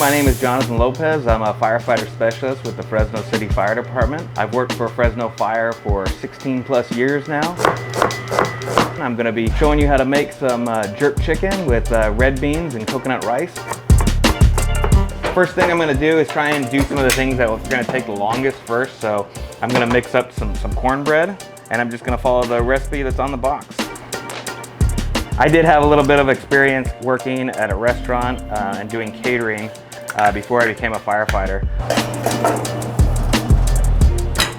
My name is Jonathan Lopez. I'm a firefighter specialist with the Fresno City Fire Department. I've worked for Fresno Fire for 16 plus years now. I'm going to be showing you how to make some jerk chicken with red beans and coconut rice. First thing I'm going to do is try and do some of the things that are going to take the longest first. So I'm going to mix up some cornbread, and I'm just going to follow the recipe that's on the box. I did have a little bit of experience working at a restaurant and doing catering before I became a firefighter.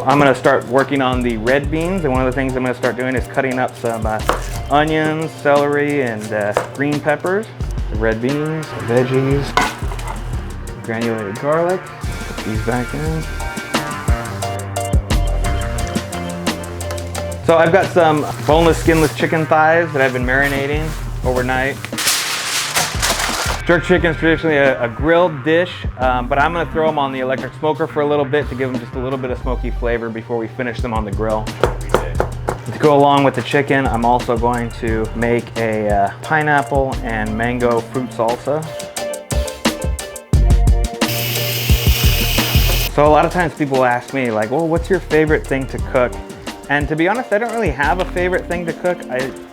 I'm going to start working on the red beans, and one of the things I'm going to start doing is cutting up some onions, celery, and green peppers. The red beans, the veggies, granulated garlic. Put these back in. So I've got some boneless, skinless chicken thighs that I've been marinating overnight. Jerk chicken is traditionally a grilled dish, but I'm going to throw them on the electric smoker for a little bit to give them just a little bit of smoky flavor before we finish them on the grill. To go along with the chicken, I'm also going to make a pineapple and mango fruit salsa. So a lot of times people ask me like, well, what's your favorite thing to cook? And to be honest, I don't really have a favorite thing to cook.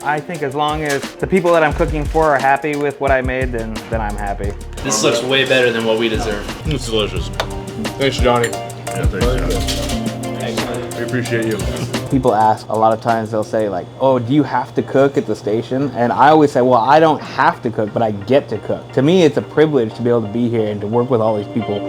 I think as long as the people that I'm cooking for are happy with what I made, then I'm happy. This looks way better than what we deserve. It's delicious. Thanks, Johnny. Yeah, thanks, Johnny. Excellent. We appreciate you. People ask, a lot of times they'll say like, oh, do you have to cook at the station? And I always say, well, I don't have to cook, but I get to cook. To me, it's a privilege to be able to be here and to work with all these people.